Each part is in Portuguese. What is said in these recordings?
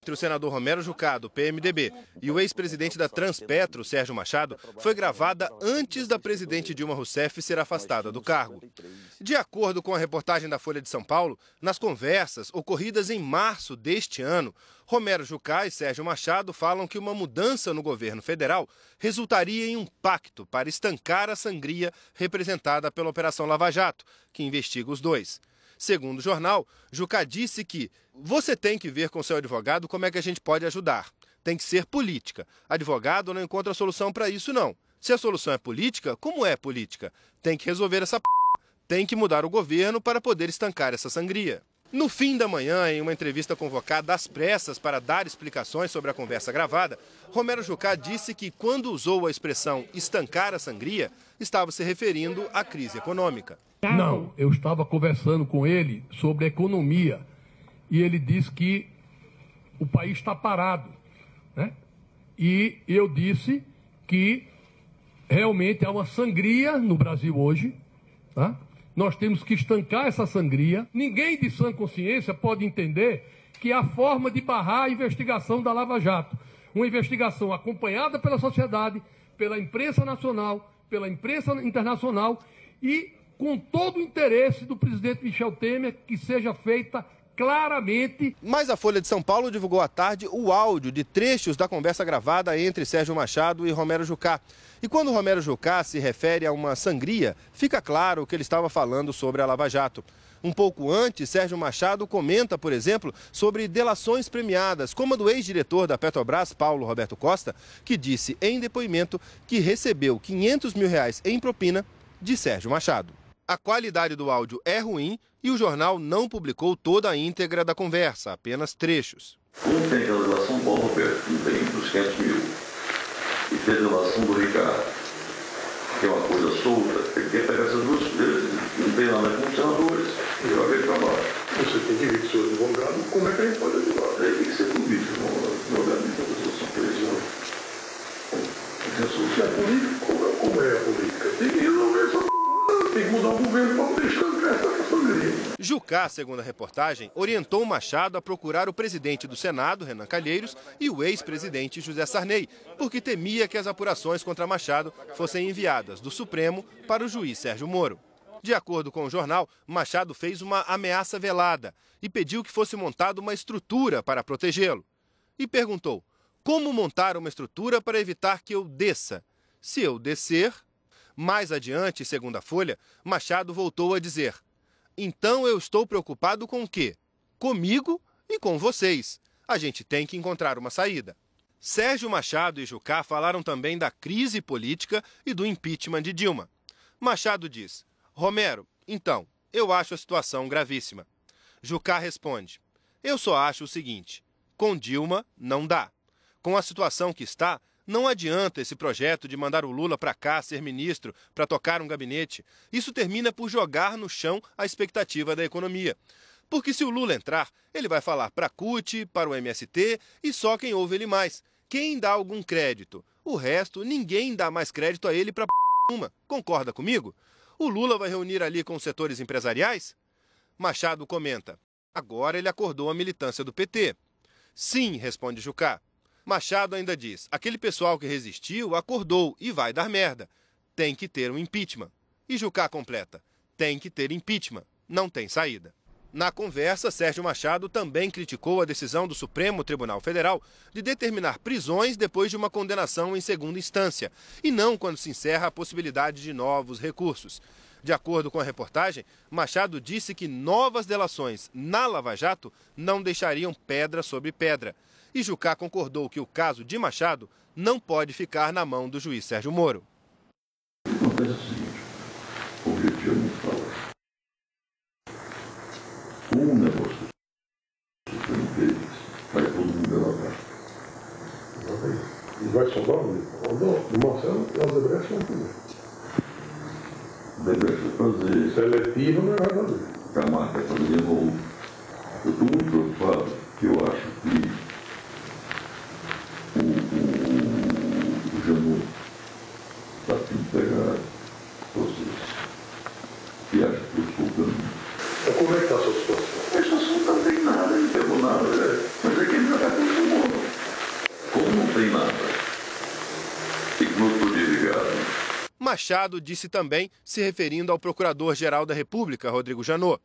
entre o senador Romero Jucá, do PMDB, e o ex-presidente da Transpetro, Sérgio Machado, foi gravada antes da presidente Dilma Rousseff ser afastada do cargo. De acordo com a reportagem da Folha de São Paulo, nas conversas ocorridas em março deste ano, Romero Jucá e Sérgio Machado falam que uma mudança no governo federal resultaria em um pacto para estancar a sangria representada pela Operação Lava Jato, que investiga os dois. Segundo o jornal, Jucá disse que você tem que ver com seu advogado como é que a gente pode ajudar. Tem que ser política. Advogado não encontra solução para isso, não. Se a solução é política, como é política? Tem que resolver essa p***. Tem que mudar o governo para poder estancar essa sangria. No fim da manhã, em uma entrevista convocada às pressas para dar explicações sobre a conversa gravada, Romero Jucá disse que quando usou a expressão estancar a sangria, estava se referindo à crise econômica. Não, eu estava conversando com ele sobre economia e ele disse que o país está parado, né? E eu disse que realmente há uma sangria no Brasil hoje, tá? Nós temos que estancar essa sangria. Ninguém de sã consciência pode entender que há forma de barrar a investigação da Lava Jato. Uma investigação acompanhada pela sociedade, pela imprensa nacional, pela imprensa internacional e com todo o interesse do presidente Michel Temer, que seja feita claramente. Mas a Folha de São Paulo divulgou à tarde o áudio de trechos da conversa gravada entre Sérgio Machado e Romero Jucá. E quando Romero Jucá se refere a uma sangria, fica claro que ele estava falando sobre a Lava Jato. Um pouco antes, Sérgio Machado comenta, por exemplo, sobre delações premiadas, como a do ex-diretor da Petrobras, Paulo Roberto Costa, que disse em depoimento que recebeu R$500 mil em propina de Sérgio Machado. A qualidade do áudio é ruim e o jornal não publicou toda a íntegra da conversa, apenas trechos. Como tem aquela relação com o Roberto, não tem dos 500 mil, e tem a relação do Ricardo, que é uma coisa solta, ele quer pegar essas duas coisas, não tem nada com os senadores, e joga ele para baixo. Você tem que ver que o senhor advogado, como é que a gente pode ajudar? Aí tem que ser político, advogado de resolução policial. Se é político, como é a política? Tem que resolver essa tem que mudar o governo para não deixar essa família. Jucá, segundo a reportagem, orientou Machado a procurar o presidente do Senado, Renan Calheiros, e o ex-presidente José Sarney, porque temia que as apurações contra Machado fossem enviadas do Supremo para o juiz Sérgio Moro. De acordo com o jornal, Machado fez uma ameaça velada e pediu que fosse montada uma estrutura para protegê-lo. E perguntou, como montar uma estrutura para evitar que eu desça? Se eu descer... Mais adiante, segundo a Folha, Machado voltou a dizer: então eu estou preocupado com o quê? Comigo e com vocês. A gente tem que encontrar uma saída. Sérgio Machado e Jucá falaram também da crise política e do impeachment de Dilma. Machado diz: Romero, então, eu acho a situação gravíssima. Jucá responde: eu só acho o seguinte, com Dilma não dá. Com a situação que está, não adianta esse projeto de mandar o Lula para cá ser ministro, para tocar um gabinete. Isso termina por jogar no chão a expectativa da economia. Porque se o Lula entrar, ele vai falar para a CUT, para o MST e só quem ouve ele mais. Quem dá algum crédito? O resto, ninguém dá mais crédito a ele para uma. Concorda comigo? O Lula vai reunir ali com os setores empresariais? Machado comenta. Agora ele acordou a militância do PT. Sim, responde Jucá. Machado ainda diz, aquele pessoal que resistiu acordou e vai dar merda. Tem que ter um impeachment. E Jucá completa, tem que ter impeachment, não tem saída. Na conversa, Sérgio Machado também criticou a decisão do Supremo Tribunal Federal de determinar prisões depois de uma condenação em segunda instância, e não quando se encerra a possibilidade de novos recursos. De acordo com a reportagem, Machado disse que novas delações na Lava Jato não deixariam pedra sobre pedra. E Jucá concordou que o caso de Machado não pode ficar na mão do juiz Sérgio Moro. Acontece o seguinte, o objetivo não fala. Um negócio que o Supremo fez, vai todo mundo delatar. E vai sobrar o Marcelo e o Odebrecht vão fazer. O Odebrecht vai fazer. Seletivo não vai fazer. Camargo vai fazer de novo. Eu estou muito preocupado, que eu acho que o Janot está a fim de pegar vocês e acha que eu sou o caminho. Como é que está a sua situação? Essa situação não tem nada, não pegou nada, mas é que ele já está com Machado disse também, se referindo ao Procurador-Geral da República, Rodrigo Janot: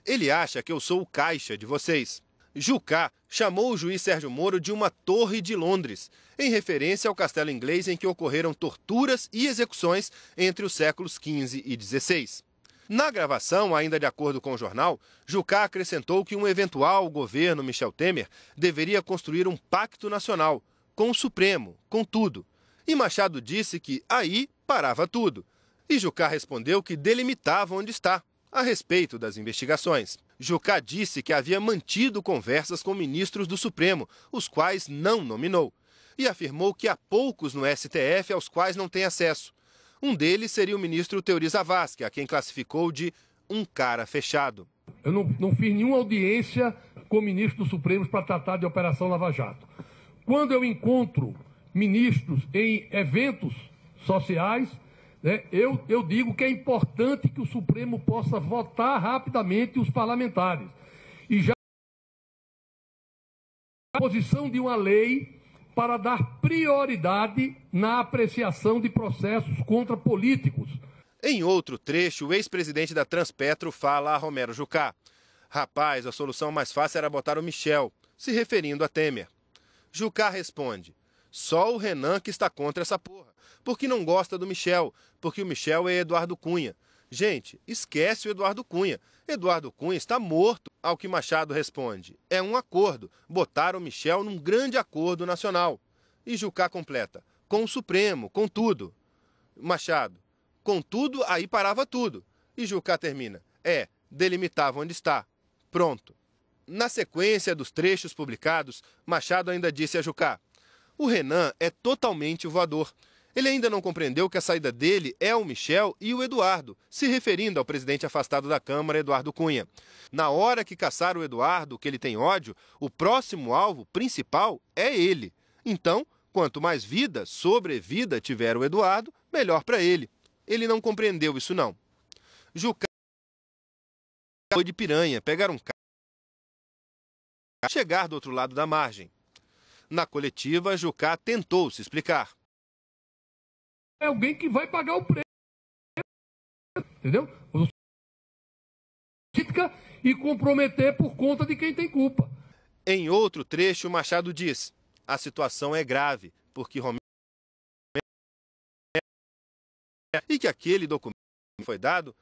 ele acha que eu sou o caixa de vocês. Jucá chamou o juiz Sérgio Moro de uma torre de Londres, em referência ao castelo inglês em que ocorreram torturas e execuções entre os séculos XV e XVI. Na gravação, ainda de acordo com o jornal, Jucá acrescentou que um eventual governo Michel Temer deveria construir um pacto nacional, com o Supremo, com tudo. E Machado disse que aí parava tudo. E Jucá respondeu que delimitava onde está, a respeito das investigações. Jucá disse que havia mantido conversas com ministros do Supremo, os quais não nominou. E afirmou que há poucos no STF aos quais não tem acesso. Um deles seria o ministro Teori Zavascki, a quem classificou de um cara fechado. Eu não fiz nenhuma audiência com ministros do Supremo para tratar de Operação Lava Jato. Quando eu encontro ministros em eventos sociais, né, eu digo que é importante que o Supremo possa votar rapidamente os parlamentares. E já a posição de uma lei para dar prioridade na apreciação de processos contra políticos. Em outro trecho, o ex-presidente da Transpetro fala a Romero Jucá: rapaz, a solução mais fácil era botar o Michel, se referindo a Temer. Jucá responde: só o Renan que está contra essa porra, porque não gosta do Michel, porque o Michel é Eduardo Cunha. Gente, esquece o Eduardo Cunha. Eduardo Cunha está morto. Ao que Machado responde: é um acordo. Botaram o Michel num grande acordo nacional. E Jucá completa: com o Supremo, com tudo. Machado: com tudo, aí parava tudo. E Jucá termina: delimitava onde está. Pronto. Na sequência dos trechos publicados, Machado ainda disse a Jucá: o Renan é totalmente voador. Ele ainda não compreendeu que a saída dele é o Michel e o Eduardo, se referindo ao presidente afastado da Câmara, Eduardo Cunha. Na hora que caçar o Eduardo, que ele tem ódio, o próximo alvo principal é ele. Então, quanto mais vida, sobrevida tiver o Eduardo, melhor para ele. Ele não compreendeu isso não. Jucá foi de piranha, pegar um carro e chegar do outro lado da margem. Na coletiva, Jucá tentou se explicar. É alguém que vai pagar o preço, entendeu? E comprometer por conta de quem tem culpa. Em outro trecho, Machado diz: a situação é grave, porque Romero e que aquele documento foi dado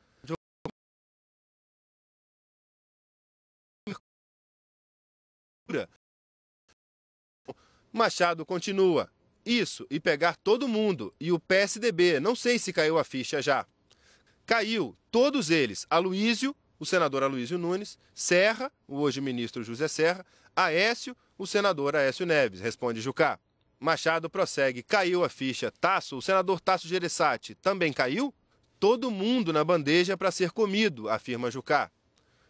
Machado continua: isso, e pegar todo mundo, e o PSDB, não sei se caiu a ficha já. Caiu, todos eles, Aloísio, o senador Aloísio Nunes, Serra, o hoje ministro José Serra, Aécio, o senador Aécio Neves, responde Jucá. Machado prossegue: caiu a ficha Tasso, o senador Tasso Gereissati, também caiu? Todo mundo na bandeja para ser comido, afirma Jucá.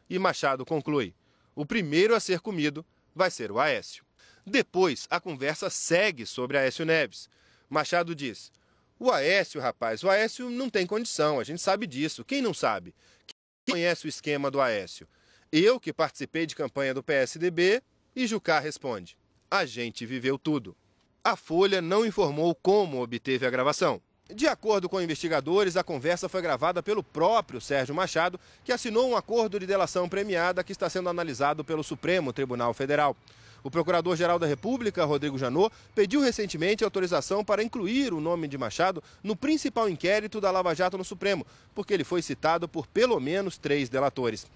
E Machado conclui: o primeiro a ser comido vai ser o Aécio. Depois, a conversa segue sobre Aécio Neves. Machado diz: o Aécio, rapaz, o Aécio não tem condição, a gente sabe disso. Quem não sabe? Quem conhece o esquema do Aécio? Eu, que participei de campanha do PSDB, e Jucá responde: a gente viveu tudo. A Folha não informou como obteve a gravação. De acordo com investigadores, a conversa foi gravada pelo próprio Sérgio Machado, que assinou um acordo de delação premiada que está sendo analisado pelo Supremo Tribunal Federal. O Procurador-Geral da República, Rodrigo Janot, pediu recentemente autorização para incluir o nome de Machado no principal inquérito da Lava Jato no Supremo, porque ele foi citado por pelo menos 3 delatores.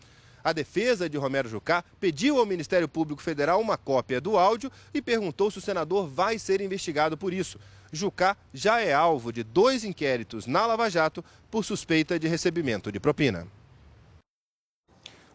A defesa de Romero Jucá pediu ao Ministério Público Federal uma cópia do áudio e perguntou se o senador vai ser investigado por isso. Jucá já é alvo de 2 inquéritos na Lava Jato por suspeita de recebimento de propina.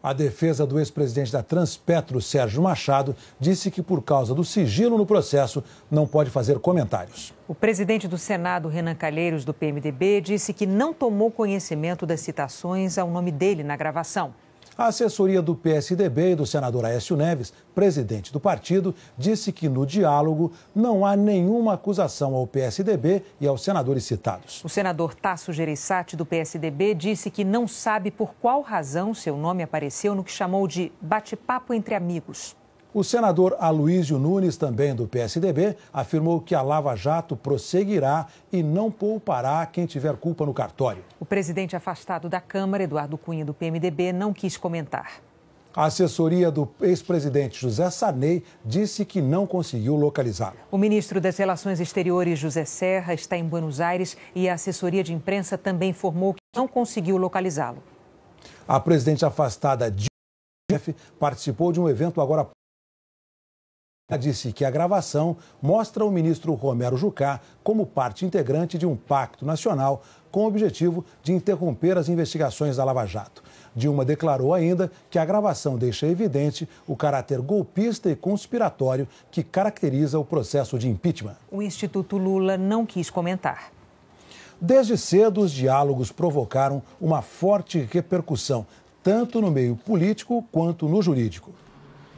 A defesa do ex-presidente da Transpetro, Sérgio Machado, disse que por causa do sigilo no processo não pode fazer comentários. O presidente do Senado, Renan Calheiros, do PMDB, disse que não tomou conhecimento das citações ao nome dele na gravação. A assessoria do PSDB e do senador Aécio Neves, presidente do partido, disse que no diálogo não há nenhuma acusação ao PSDB e aos senadores citados. O senador Tasso Gereissati, do PSDB, disse que não sabe por qual razão seu nome apareceu no que chamou de bate-papo entre amigos. O senador Aloysio Nunes, também do PSDB, afirmou que a Lava Jato prosseguirá e não poupará quem tiver culpa no cartório. O presidente afastado da Câmara, Eduardo Cunha, do PMDB, não quis comentar. A assessoria do ex-presidente José Sarney disse que não conseguiu localizá-lo. O ministro das Relações Exteriores, José Serra, está em Buenos Aires e a assessoria de imprensa também informou que não conseguiu localizá-lo. A presidente afastada Dilma participou de um evento agora. Disse que a gravação mostra o ministro Romero Jucá como parte integrante de um pacto nacional com o objetivo de interromper as investigações da Lava Jato. Dilma declarou ainda que a gravação deixa evidente o caráter golpista e conspiratório que caracteriza o processo de impeachment. O Instituto Lula não quis comentar. Desde cedo, os diálogos provocaram uma forte repercussão, tanto no meio político quanto no jurídico.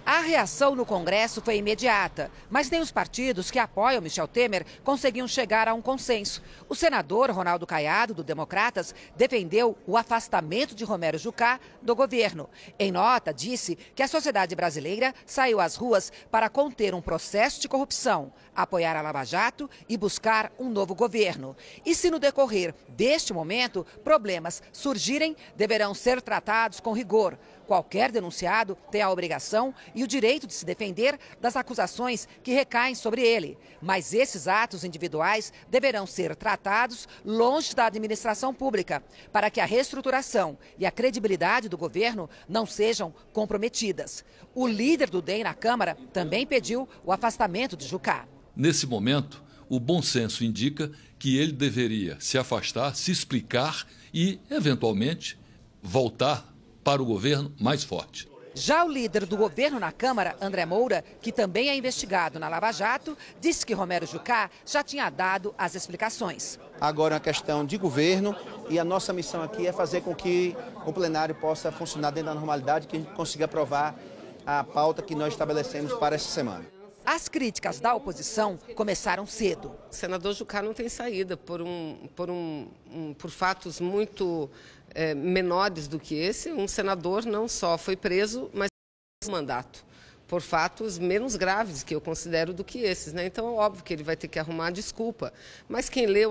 A reação no Congresso foi imediata, mas nem os partidos que apoiam Michel Temer conseguiam chegar a um consenso. O senador Ronaldo Caiado, do Democratas, defendeu o afastamento de Romero Jucá do governo. Em nota, disse que a sociedade brasileira saiu às ruas para conter um processo de corrupção, apoiar a Lava Jato e buscar um novo governo. E se no decorrer deste momento problemas surgirem, deverão ser tratados com rigor. Qualquer denunciado tem a obrigação e o direito de se defender das acusações que recaem sobre ele. Mas esses atos individuais deverão ser tratados longe da administração pública, para que a reestruturação e a credibilidade do governo não sejam comprometidas. O líder do DEM na Câmara também pediu o afastamento de Jucá. Nesse momento, o bom senso indica que ele deveria se afastar, se explicar e, eventualmente, voltar para o governo mais forte. Já o líder do governo na Câmara, André Moura, que também é investigado na Lava Jato, disse que Romero Jucá já tinha dado as explicações. Agora é uma questão de governo e a nossa missão aqui é fazer com que o plenário possa funcionar dentro da normalidade, que a gente consiga aprovar a pauta que nós estabelecemos para essa semana. As críticas da oposição começaram cedo. O senador Jucá não tem saída por fatos muito menores do que esse. Um senador não só foi preso, mas foi mandato por fatos menos graves, que eu considero, do que esses, né? Então é óbvio que ele vai ter que arrumar desculpa. Mas quem leu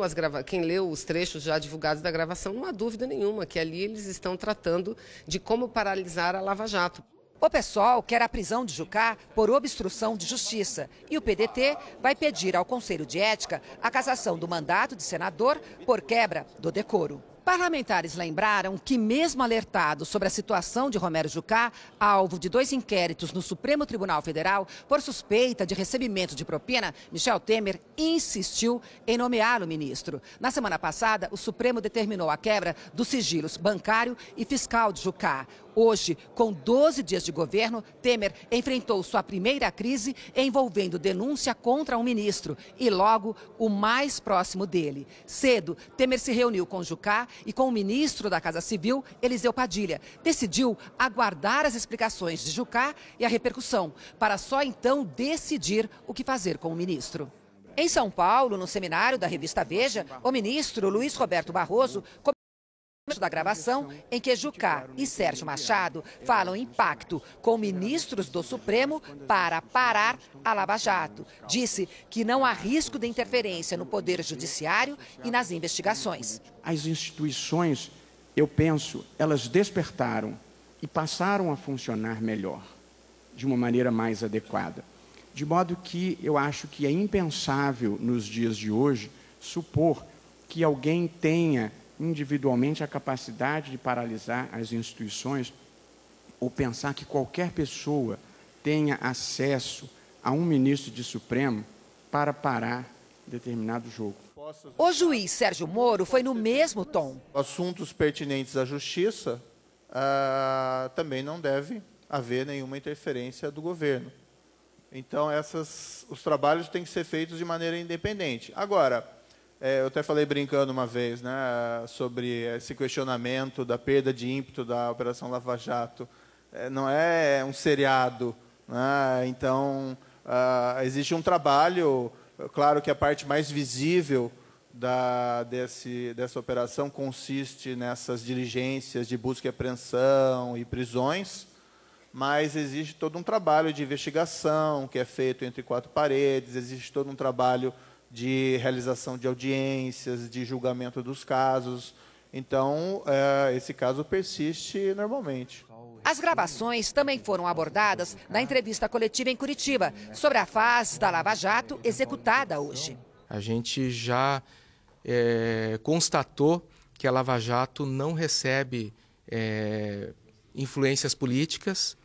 os trechos já divulgados da gravação, não há dúvida nenhuma que ali eles estão tratando de como paralisar a Lava Jato. O PSOL quer a prisão de Jucá por obstrução de justiça e o PDT vai pedir ao Conselho de Ética a cassação do mandato de senador por quebra do decoro. Parlamentares lembraram que, mesmo alertado sobre a situação de Romero Jucá, alvo de 2 inquéritos no Supremo Tribunal Federal por suspeita de recebimento de propina, Michel Temer insistiu em nomeá-lo ministro. Na semana passada, o Supremo determinou a quebra dos sigilos bancário e fiscal de Jucá. Hoje, com 12 dias de governo, Temer enfrentou sua primeira crise envolvendo denúncia contra um ministro e logo o mais próximo dele. Cedo, Temer se reuniu com Jucá e com o ministro da Casa Civil, Eliseu Padilha. Decidiu aguardar as explicações de Jucá e a repercussão, para só então decidir o que fazer com o ministro. Em São Paulo, no seminário da revista Veja, o ministro Luiz Roberto Barroso da gravação em que Jucá e Sérgio Machado falam em pacto com ministros do Supremo para parar a Lava Jato. Disse que não há risco de interferência no Poder Judiciário e nas investigações. As instituições, eu penso, elas despertaram e passaram a funcionar melhor, de uma maneira mais adequada. De modo que eu acho que é impensável, nos dias de hoje, supor que alguém tenha individualmente a capacidade de paralisar as instituições ou pensar que qualquer pessoa tenha acesso a um ministro de Supremo para parar determinado jogo. O juiz Sérgio Moro foi no mesmo tom. Assuntos pertinentes à justiça, também não deve haver nenhuma interferência do governo. Então, os trabalhos têm que ser feitos de maneira independente. Agora, eu até falei brincando uma vez, né, sobre esse questionamento da perda de ímpeto da Operação Lava Jato. Não é um seriado, né? Então, existe um trabalho. Claro que a parte mais visível dessa operação consiste nessas diligências de busca e apreensão e prisões, mas existe todo um trabalho de investigação que é feito entre quatro paredes, existe todo um trabalho de realização de audiências, de julgamento dos casos. Então, esse caso persiste normalmente. As gravações também foram abordadas na entrevista coletiva em Curitiba, sobre a fase da Lava Jato executada hoje. A gente já constatou que a Lava Jato não recebe influências políticas,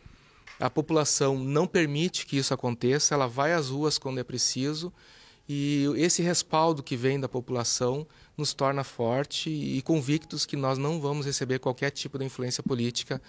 a população não permite que isso aconteça, ela vai às ruas quando é preciso, e esse respaldo que vem da população nos torna forte e convictos que nós não vamos receber qualquer tipo de influência política,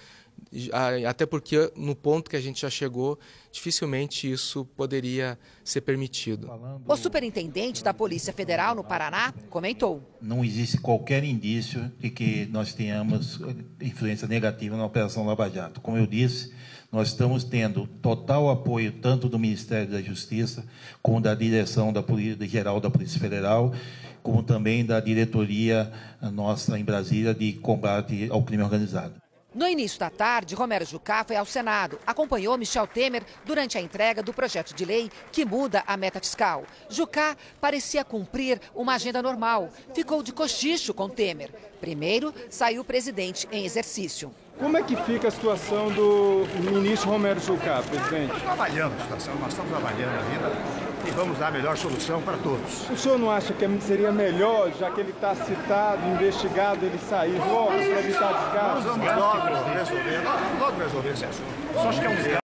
até porque no ponto que a gente já chegou, dificilmente isso poderia ser permitido. O superintendente da Polícia Federal no Paraná comentou: não existe qualquer indício de que nós tenhamos influência negativa na Operação Lava Jato. Como eu disse, nós estamos tendo total apoio tanto do Ministério da Justiça, como da direção geral da Polícia Federal, como também da diretoria nossa em Brasília de combate ao crime organizado. No início da tarde, Romero Jucá foi ao Senado. Acompanhou Michel Temer durante a entrega do projeto de lei que muda a meta fiscal. Jucá parecia cumprir uma agenda normal. Ficou de cochicho com Temer. Primeiro, saiu o presidente em exercício. Como é que fica a situação do ministro Romero Jucá, presidente? Nós trabalhamos a situação, nós estamos avaliando a vida e vamos dar a melhor solução para todos. O senhor não acha que seria melhor, já que ele está citado, investigado, ele sair logo para evitar desgaste? Nós vamos logo resolver esse assunto. Só acho que é um